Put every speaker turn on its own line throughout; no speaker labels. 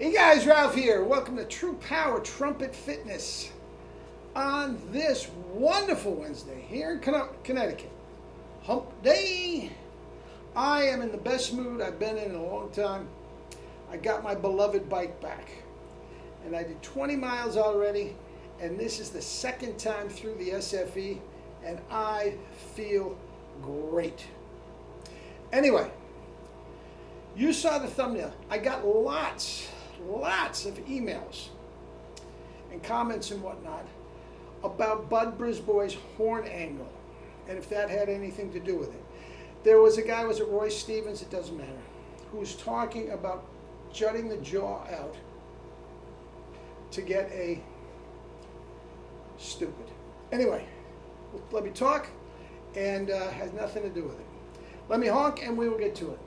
Hey guys, Ralph here. Welcome to True Power Trumpet Fitness on this wonderful Wednesday here in Connecticut. Hump Day. I am in the best mood I've been in a long time. I got my beloved bike back. And I did 20 miles already. And this is the second time through the SFE. And I feel great. Anyway, you saw the thumbnail. I got lots of emails and comments and whatnot about Bud Brisbois' horn angle and if that had anything to do with it. There was a guy, was it Roy Stevens, it doesn't matter, who was talking about jutting the jaw out to get a stupid. Anyway, let me talk, and has nothing to do with it. Let me honk and we will get to it.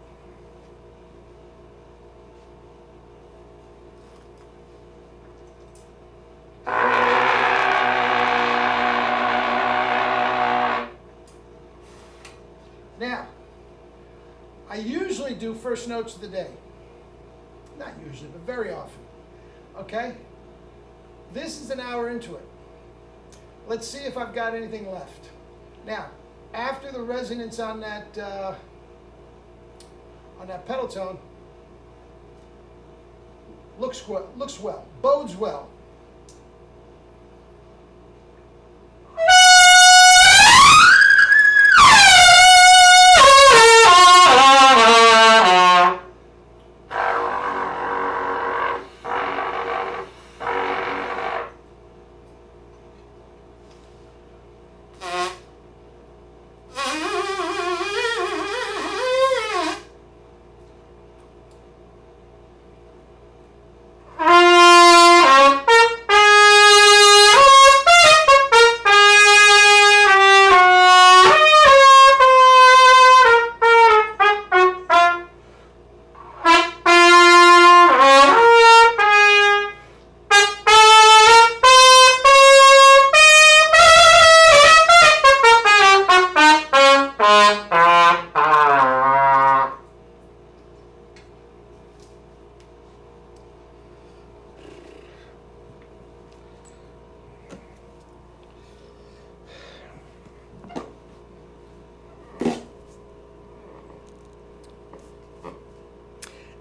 Now, I usually do first notes of the day. Not usually, but very often. Okay? This is an hour into it. Let's see if I've got anything left. Now, after the resonance on that pedal tone, looks well, bodes well.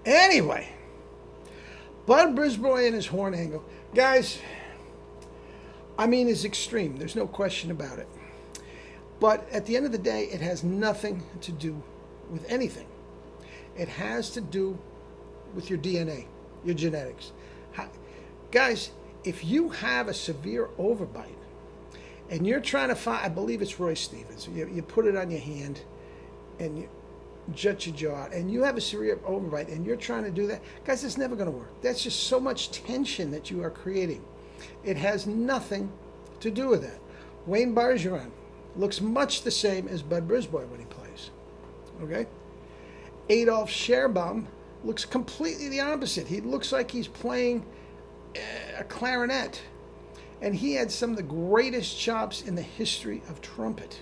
Anyway, Bud Brisbois and his horn angle. Guys, I mean, it's extreme. There's no question about it. But at the end of the day, it has nothing to do with anything. It has to do with your DNA, your genetics. Guys, if you have a severe overbite and you're trying to find, I believe it's Roy Stevens, you put it on your hand and you jut your jaw out, and you have a severe overbite and you're trying to do that, guys, it's never going to work. That's just so much tension that you are creating. It has nothing to do with that. Wayne Bargeron looks much the same as Bud Brisbois when he plays. Okay? Adolf Scherbaum looks completely the opposite. He looks like he's playing a clarinet. And he had some of the greatest chops in the history of trumpet.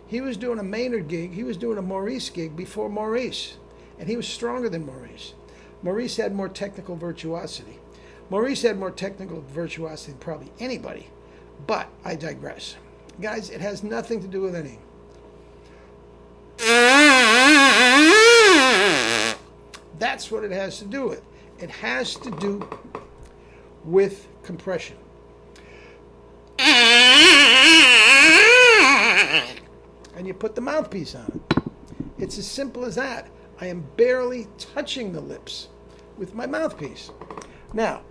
He was doing a Maynard gig. He was doing a Maurice gig before Maurice. And he was stronger than Maurice. Maurice had more technical virtuosity. Maurice had more technical virtuosity than probably anybody. But I digress. Guys, it has nothing to do with anything. That's what it has to do with. It has to do with compression. And you put the mouthpiece on it. It's as simple as that. I am barely touching the lips with my mouthpiece. Now,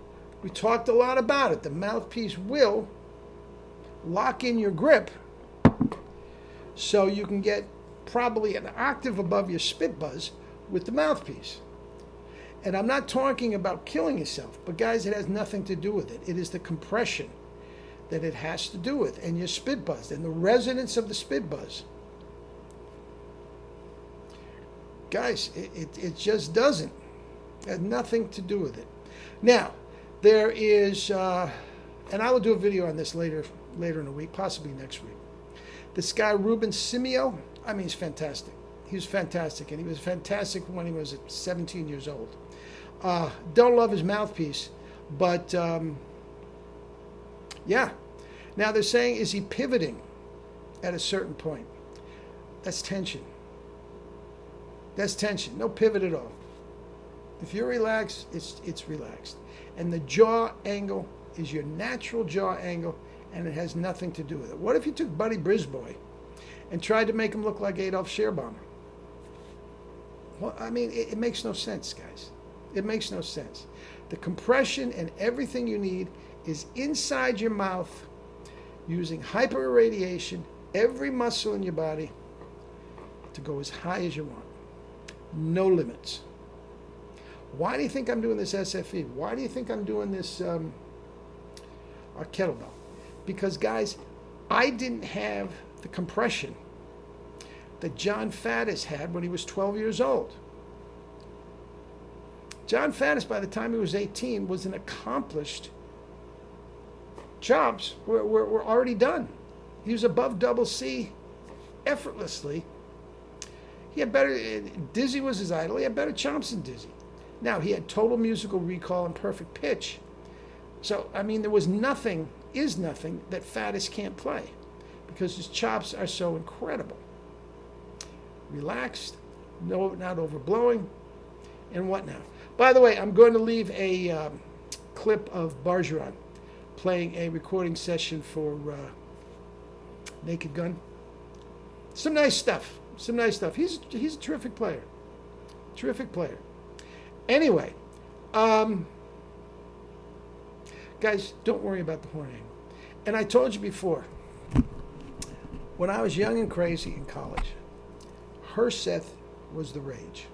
we talked a lot about it. The mouthpiece will lock in your grip so you can get probably an octave above your spit buzz with the mouthpiece. And I'm not talking about killing yourself, but guys, it has nothing to do with it. It is the compression that it has to do with, and your spit buzz, and the resonance of the spit buzz. Guys, it just doesn't. It has nothing to do with it. Now, there is, and I will do a video on this later in the week, possibly next week. This guy, Ruben Simio, I mean, he's fantastic. He was fantastic, and he was fantastic when he was 17 years old. Don't love his mouthpiece, but yeah. Now they're saying, is he pivoting at a certain point? That's tension. That's tension. No pivot at all. If you're relaxed, it's relaxed. And the jaw angle is your natural jaw angle, and it has nothing to do with it. What if you took Buddy Brisbois and tried to make him look like Adolf Scherbaumer? Well, I mean, it makes no sense, guys. It makes no sense. The compression and everything you need is inside your mouth using hyperradiation, every muscle in your body to go as high as you want. No limits. Why do you think I'm doing this SFE? Why do you think I'm doing this kettlebell? Because, guys, I didn't have the compression that John Faddis had when he was 12 years old. John Faddis, by the time he was 18, was an accomplished. Chops were already done. He was above double C effortlessly. He had better, Dizzy was his idol. He had better chops than Dizzy. Now, he had total musical recall and perfect pitch. So, I mean, there was nothing, is nothing, that Faddis can't play because his chops are so incredible. Relaxed, no, not overblowing, and whatnot. By the way, I'm going to leave a clip of Bargeron playing a recording session for Naked Gun. Some nice stuff. Some nice stuff. He's a terrific player. Terrific player. Anyway, guys, don't worry about the horn angle. And I told you before, when I was young and crazy in college, Herseth was the rage.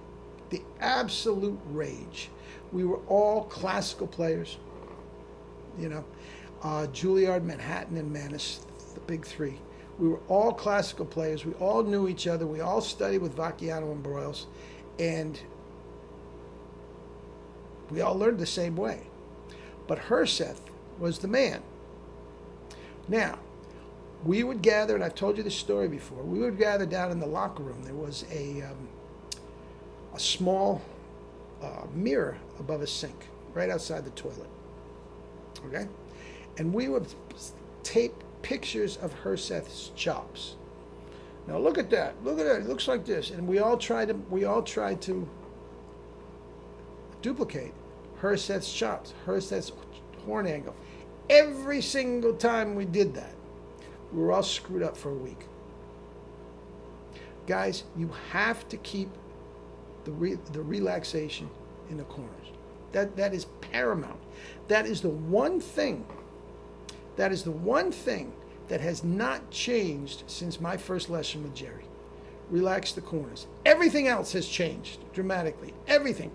The absolute rage. We were all classical players, you know. Juilliard, Manhattan, and Manus, the big three. We were all classical players. We all knew each other. We all studied with Vacchiano and Broyles. And we all learned the same way. But Herseth was the man. Now, we would gather, and I've told you this story before, we would gather down in the locker room. There was a small mirror above a sink right outside the toilet. Okay? And we would tape pictures of Herseth's chops. Now look at that. Look at that. It looks like this. And we all tried to duplicate Herseth's chops, Herseth's horn angle. Every single time we did that, we were all screwed up for a week. Guys, you have to keep the relaxation in the corners. That is paramount. That is the one thing. That is the one thing that has not changed since my first lesson with Jerry. Relax the corners. Everything else has changed dramatically. Everything.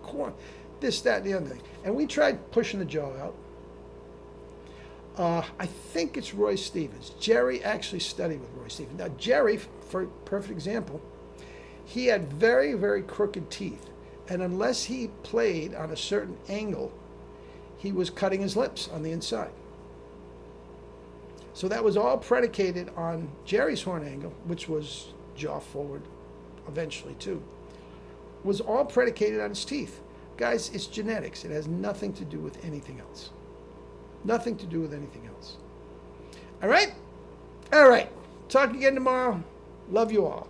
This, that, and the other thing. And we tried pushing the jaw out. I think it's Roy Stevens. Jerry actually studied with Roy Stevens. Now, Jerry, for a perfect example, he had very, very crooked teeth. And unless he played on a certain angle, he was cutting his lips on the inside. So that was all predicated on Jerry's horn angle, which was jaw forward eventually too, was all predicated on his teeth. Guys, it's genetics. It has nothing to do with anything else. Nothing to do with anything else. All right? All right. Talk again tomorrow. Love you all.